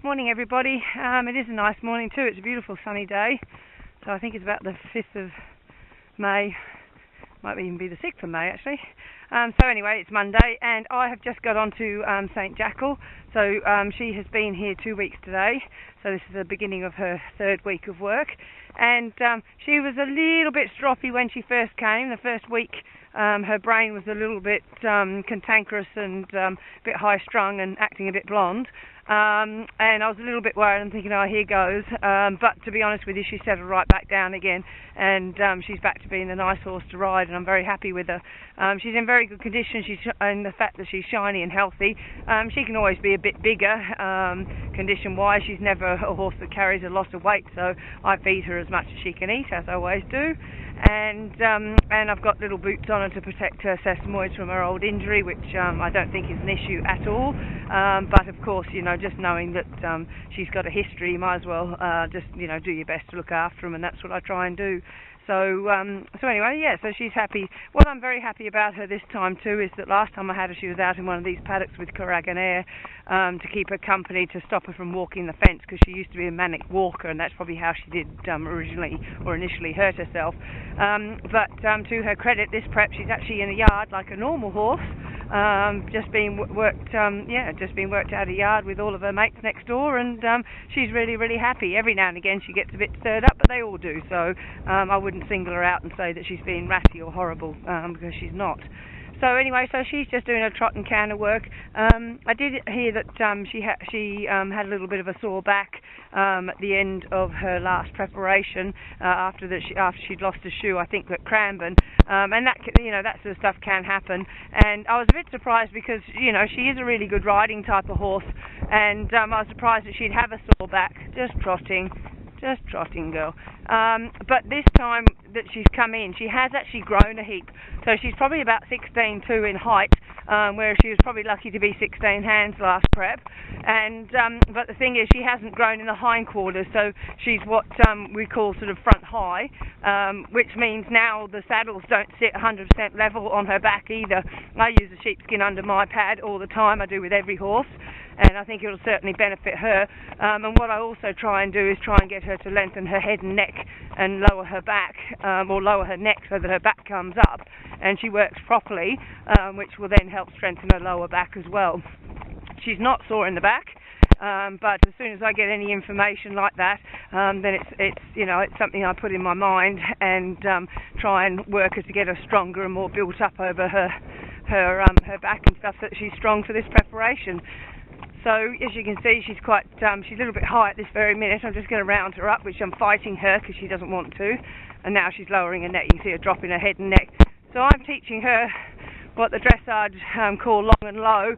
Morning everybody. It is a nice morning too. It's a beautiful sunny day. So I think it's about the 5th of May. Might even be the 6th of May actually. So anyway, it's Monday and I have just got onto St. Jakkal. So she has been here 2 weeks today. So this is the beginning of her 3rd week of work. And she was a little bit stroppy when she first came. The first week her brain was a little bit cantankerous and a bit high-strung and acting a bit blonde. And I was a little bit worried and thinking, oh, here goes. But to be honest with you, she settled right back down again, and she's back to being a nice horse to ride, and I'm very happy with her. She's in very good condition, and the fact that she's shiny and healthy. She can always be a bit bigger, condition-wise. She's never a horse that carries a lot of weight, so I feed her as much as she can eat, as I always do. And I've got little boots on her to protect her sesamoids from her old injury, which I don't think is an issue at all. But of course, you know, just knowing that she's got a history, you might as well just, you know, do your best to look after them, and that's what I try and do. So anyway, yeah, so she's happy. What I'm very happy about her this time too is that last time I had her, she was out in one of these paddocks with Carragan Air to keep her company, to stop her from walking the fence, because she used to be a manic walker, and that's probably how she did initially hurt herself. But to her credit, this prep, she's actually in a yard like a normal horse. Just being worked out of the yard with all of her mates next door, and she's really happy. Every now and again she gets a bit stirred up, but they all do, so I wouldn't single her out and say that she's being ratty or horrible, because she's not. So anyway, so she's just doing her trot and canter work. I did hear that she had a little bit of a sore back at the end of her last preparation after she'd lost a shoe, I think, at Cranbourne, and that, you know, that sort of stuff can happen. And I was a bit surprised because, you know, she is a really good riding type of horse, and I was surprised that she'd have a sore back just trotting, girl. But this time that she's come in, she has actually grown a heap. So she's probably about 16.2 in height, whereas she was probably lucky to be 16 hands last prep. And but the thing is, she hasn't grown in the hindquarters, so she's what we call sort of front high, which means now the saddles don't sit 100% level on her back either. I use a sheepskin under my pad all the time. I do with every horse, and I think it will certainly benefit her. And what I also try and do is try and get her to lengthen her head and neck and lower her back, or lower her neck so that her back comes up and she works properly, which will then help strengthen her lower back as well. She's not sore in the back, but as soon as I get any information like that, then it's you know, it's something I put in my mind and try and work her to get her stronger and more built up over her back and stuff, so that she's strong for this preparation. So as you can see, she's a little bit high at this very minute. I'm just going to round her up, which I'm fighting her because she doesn't want to. And now she's lowering her neck. You can see her dropping her head and neck. So I'm teaching her what the dressage call long and low.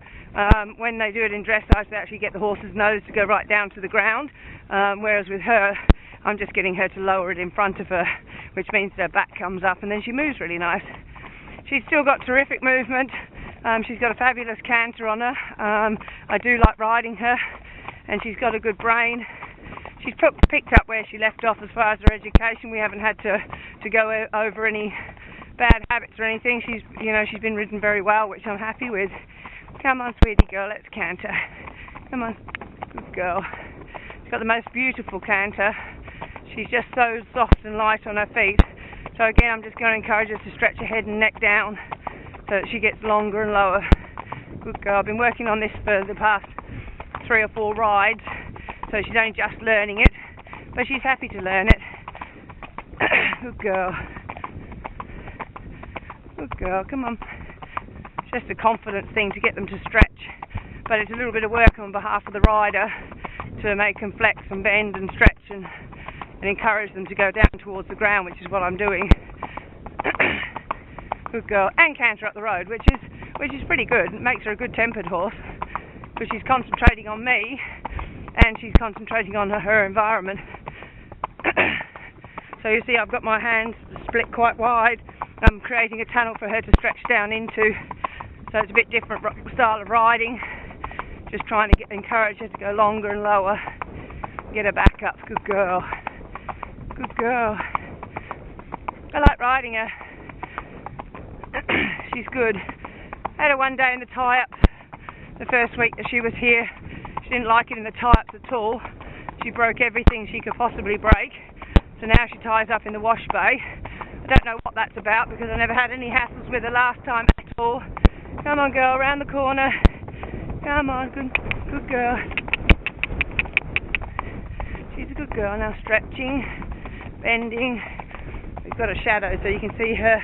When they do it in dressage, they actually get the horse's nose to go right down to the ground. Whereas with her, I'm just getting her to lower it in front of her, which means her back comes up and then she moves really nice. She's still got terrific movement. She's got a fabulous canter on her. I do like riding her, and she's got a good brain. She's picked up where she left off as far as her education. We haven't had to go over any bad habits or anything. She's been ridden very well, which I'm happy with. Come on, sweetie girl, let's canter. Come on, good girl. She's got the most beautiful canter. She's just so soft and light on her feet. So again, I'm just going to encourage her to stretch her head and neck down so that she gets longer and lower. Good girl. I've been working on this for the past 3 or 4 rides, so she's only just learning it, but she's happy to learn it. Good girl. Good girl. Come on. It's just a confidence thing to get them to stretch, but it's a little bit of work on behalf of the rider to make them flex and bend and stretch and encourage them to go down towards the ground, which is what I'm doing. Good girl. And canter up the road, which is pretty good. It makes her a good tempered horse, because she's concentrating on me and she's concentrating on her environment. So you see, I've got my hands split quite wide. I'm creating a tunnel for her to stretch down into, so it's a bit different style of riding. Just trying to encourage her to go longer and lower, get her back up. Good girl. Good girl. I like riding her. She's good. I had her one day in the tie-up, the first week that she was here. She didn't like it in the tie-ups at all. She broke everything she could possibly break. So now she ties up in the wash bay. I don't know what that's about because I never had any hassles with her last time at all. Come on, girl, around the corner. Come on, good girl. She's a good girl. Now stretching, bending. We've got a shadow so you can see her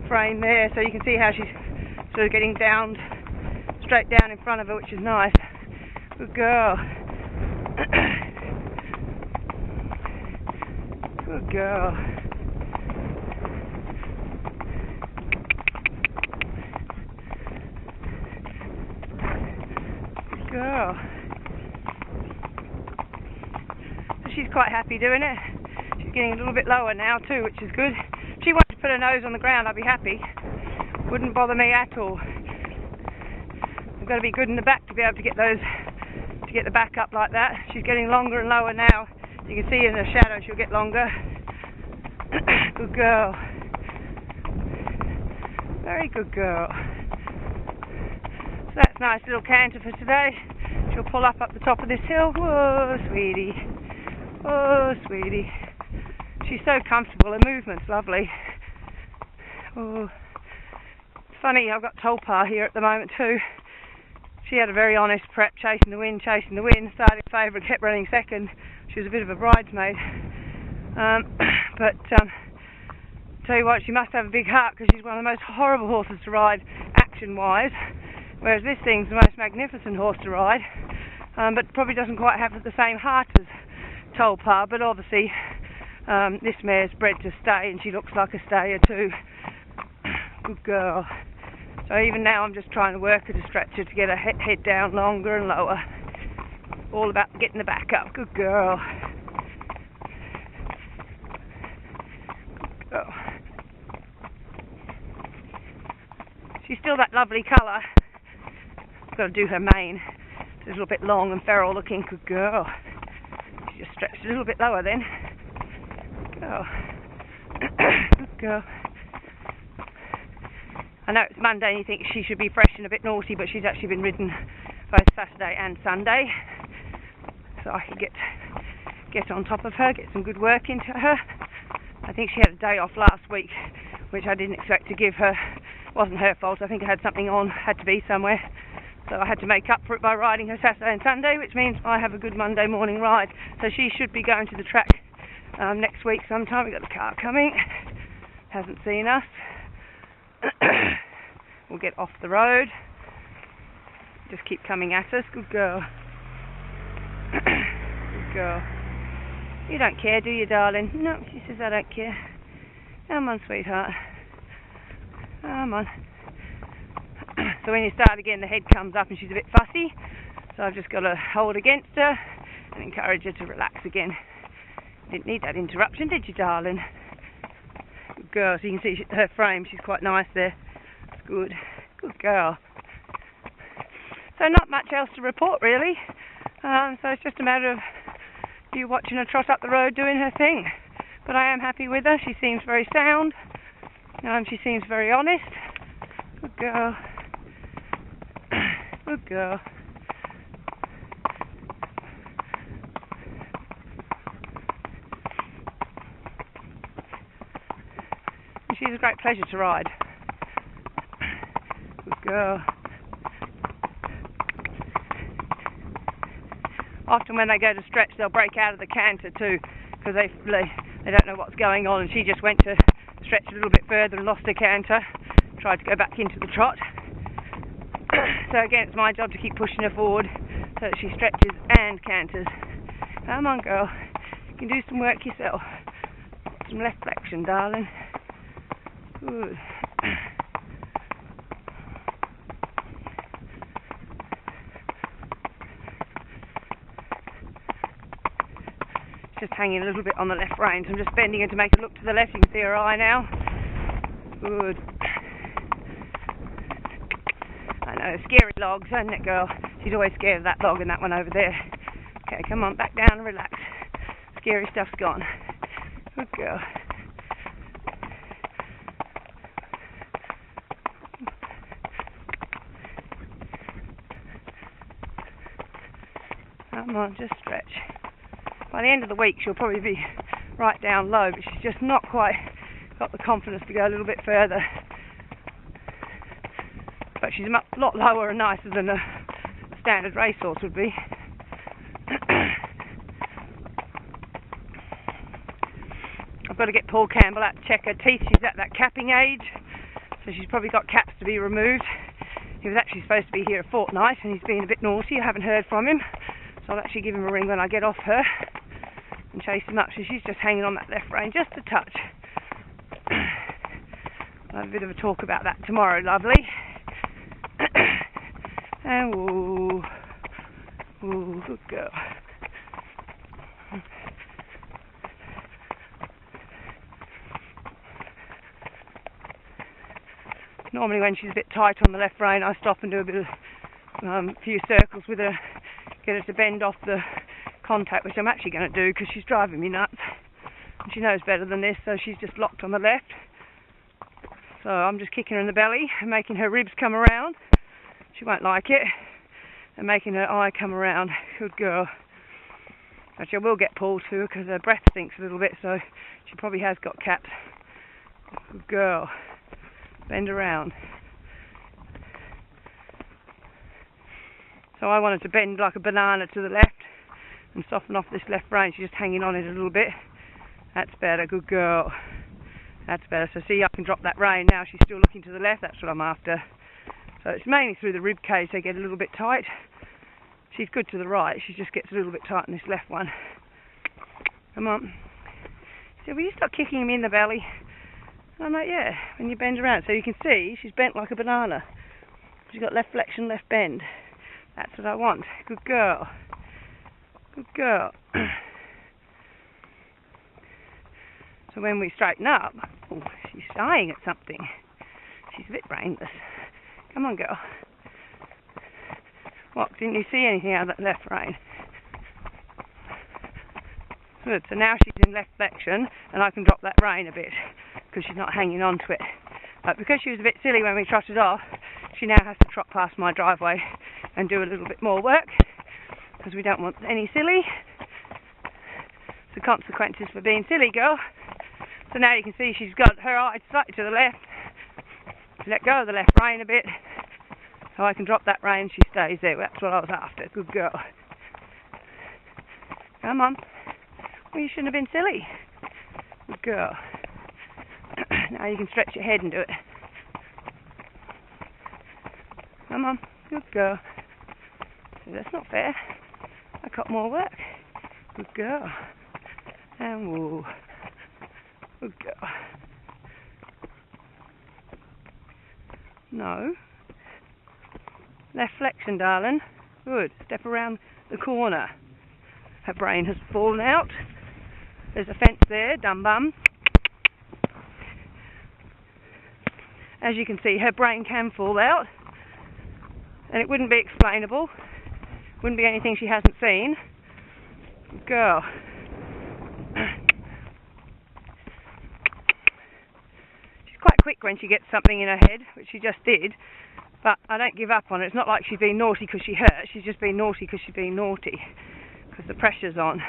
frame there. So you can see how she's sort of getting down, straight down in front of her, which is nice. Good girl. Good girl. Good girl. So she's quite happy doing it. She's getting a little bit lower now too, which is good. If she wanted to put her nose on the ground, I'd be happy. Wouldn't bother me at all. I've got to be good in the back to be able to get those, to get the back up like that. She's getting longer and lower now. You can see in the shadow she'll get longer. Good girl. Very good girl. So that's a nice little canter for today. She'll pull up the top of this hill. Whoa, sweetie. Oh, sweetie. She's so comfortable. Her movement's lovely. Oh. It's funny, I've got Tulpa here at the moment too. She had a very honest prep, chasing the wind. Started favourite, kept running second. She was a bit of a bridesmaid. But tell you what, she must have a big heart because she's one of the most horrible horses to ride, action-wise. Whereas this thing's the most magnificent horse to ride, but probably doesn't quite have the same heart as Tulpa. But obviously, this mare's bred to stay, and she looks like a stayer too. Good girl. So even now I'm just trying to work her to stretch her to get her head down longer and lower. All about getting the back up. Good girl. Good girl. She's still that lovely colour. I've got to do her mane. It's a little bit long and feral looking. Good girl. She just stretched a little bit lower then. Good girl. Good girl. I know it's Monday and you think she should be fresh and a bit naughty, but she's actually been ridden both Saturday and Sunday. So I could get on top of her, get some good work into her. I think she had a day off last week, which I didn't expect to give her. It wasn't her fault. I think I had something on, had to be somewhere. So I had to make up for it by riding her Saturday and Sunday, which means I have a good Monday morning ride. So she should be going to the track next week sometime. We've got the car coming. Hasn't seen us. We'll get off the road. Just keep coming at us. Good girl. Good girl. You don't care, do you, darling? No, she says I don't care. Come on, sweetheart. Come on. So when you start again, the head comes up and she's a bit fussy. So I've just got to hold against her and encourage her to relax again. Didn't need that interruption, did you, darling? Good girl. So you can see her frame. She's quite nice there. It's good. Good girl. So not much else to report, really. So it's just a matter of you watching her trot up the road doing her thing. But I am happy with her. She seems very sound. She seems very honest. Good girl. Good girl. She's a great pleasure to ride. Good girl. Often when they go to stretch, they'll break out of the canter too, because they don't know what's going on, and she just went to stretch a little bit further and lost her canter, tried to go back into the trot. So again, it's my job to keep pushing her forward so that she stretches and canters. Come on, girl. You can do some work yourself. Some left flexion, darling. Good. Just hanging a little bit on the left rein, so I'm just bending her to make her look to the left. You can see her eye now. Good. I know, scary logs, isn't it, girl? She's always scared of that log and that one over there. Okay, come on, back down and relax. Scary stuff's gone. Good girl. Come on, just stretch. By the end of the week she'll probably be right down low, but she's just not quite got the confidence to go a little bit further. But she's a lot lower and nicer than a standard racehorse would be. I've got to get Paul Campbell out to check her teeth. She's at that capping age, so she's probably got caps to be removed. He was actually supposed to be here a fortnight and he's been a bit naughty. I haven't heard from him, so I'll actually give him a ring when I get off her and chase him up. So she's just hanging on that left rein just a touch. I'll have a bit of a talk about that tomorrow, lovely. And woo, woo, good girl. Normally when she's a bit tight on the left rein, I stop and do a bit of few circles with her, get her to bend off the contact, which I'm actually going to do because she's driving me nuts. And she knows better than this, so she's just locked on the left. So I'm just kicking her in the belly and making her ribs come around. She won't like it. And making her eye come around. Good girl. Actually, I will get Paul too because her breath stinks a little bit, so she probably has got caps. Good girl. Bend around. So I wanted to bend like a banana to the left and soften off this left rein. She's just hanging on it a little bit. That's better. Good girl. That's better. So see, I can drop that rein now. She's still looking to the left. That's what I'm after. So it's mainly through the rib cage they get a little bit tight. She's good to the right. She just gets a little bit tight in this left one. Come on. So will you stop kicking me in the belly? I'm like, yeah, when you bend around. So you can see she's bent like a banana. She's got left flexion, left bend. That's what I want. Good girl. Good girl. So when we straighten up, oh, she's sighing at something. She's a bit brainless. Come on, girl. What, didn't you see anything out of that left rein? Good, so now she's in left flexion and I can drop that rein a bit because she's not hanging on to it. But because she was a bit silly when we trotted off, she now has to trot past my driveway and do a little bit more work because we don't want any silly. The consequences for being silly, girl. So now you can see she's got her eye slightly to the left. Let go of the left rein a bit so I can drop that rein. She stays there. That's what I was after. Good girl. Come on. Well, you shouldn't have been silly. Good girl. Now you can stretch your head and do it. Come on. Good girl. That's not fair. I got more work. Good girl. And woo. Good girl. No. Left flexion, darling. Good. Step around the corner. Her brain has fallen out. There's a fence there, dum bum. As you can see, her brain can fall out. And it wouldn't be explainable. Wouldn't be anything she hasn't seen. Good girl. She's quite quick when she gets something in her head, which she just did. But I don't give up on her. It's not like she's been naughty because she hurt. She's just been naughty because she's been naughty. Because the pressure's on.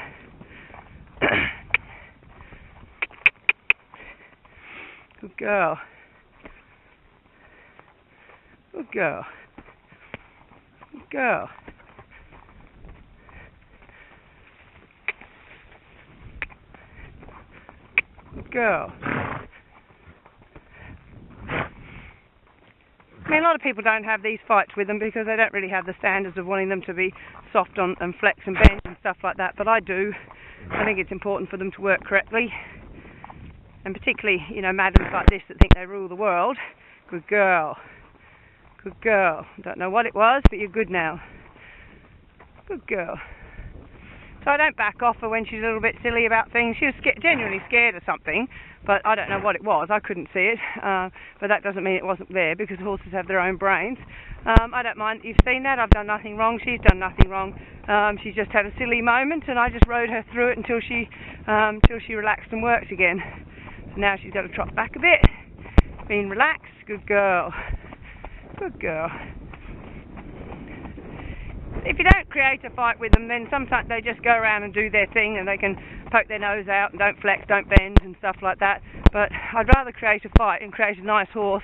Good girl. Good girl. Good girl. Good girl. I mean, a lot of people don't have these fights with them because they don't really have the standards of wanting them to be soft on and flex and bend and stuff like that, but I do. I think it's important for them to work correctly, and particularly, you know, madams like this that think they rule the world. Good girl. Good girl. Don't know what it was, but you're good now. Good girl. So I don't back off her when she's a little bit silly about things. She was genuinely scared of something, but I don't know what it was. I couldn't see it, but that doesn't mean it wasn't there because horses have their own brains. I don't mind. You've seen that. I've done nothing wrong. She's done nothing wrong. She just had a silly moment, and I just rode her through it until she relaxed and worked again. So now she's got to trot back a bit. Being relaxed. Good girl. Good girl. if you don't create a fight with them, then sometimes they just go around and do their thing, and they can poke their nose out and don't flex, don't bend and stuff like that. But I'd rather create a fight and create a nice horse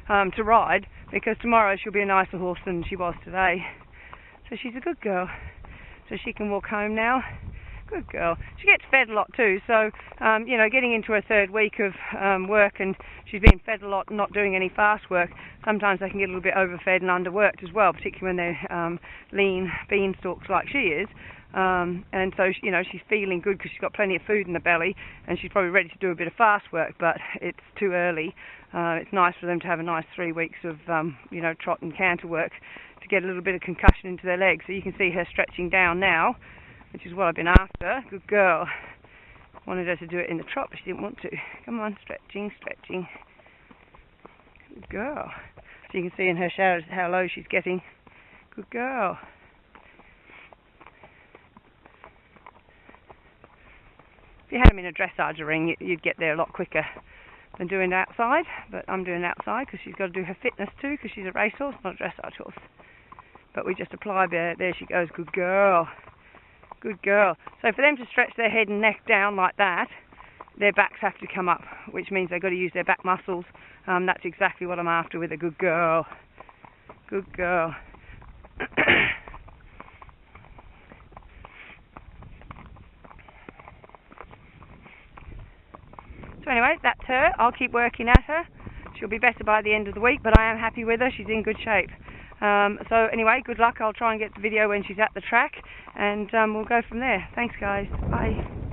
to ride, because tomorrow she'll be a nicer horse than she was today. So she's a good girl. So she can walk home now. Good girl. She gets fed a lot too, so you know, getting into her third week of work, and she's been fed a lot and not doing any fast work, sometimes they can get a little bit overfed and underworked as well, particularly when they're lean beanstalks like she is. And so, you know, she's feeling good because she's got plenty of food in the belly, and she's probably ready to do a bit of fast work, but it's too early. It's nice for them to have a nice 3 weeks of you know, trot and canter work to get a little bit of concussion into their legs. So you can see her stretching down now, which is what I've been after. Good girl. Wanted her to do it in the trot, but she didn't want to. Come on, stretching, stretching. Good girl. So you can see in her shadows how low she's getting. Good girl. If you had them in a dressage ring, you'd get there a lot quicker than doing it outside, but I'm doing it outside because she's got to do her fitness too, because she's a racehorse, not a dressage horse. But we just apply there she goes. Good girl. Good girl. So for them to stretch their head and neck down like that, their backs have to come up, which means they've got to use their back muscles. That's exactly what I'm after with a good girl. Good girl. So anyway, that's her. I'll keep working at her. She'll be better by the end of the week, but I am happy with her. She's in good shape. So anyway, good luck. I'll try and get the video when she's at the track, and we'll go from there. Thanks, guys. Bye.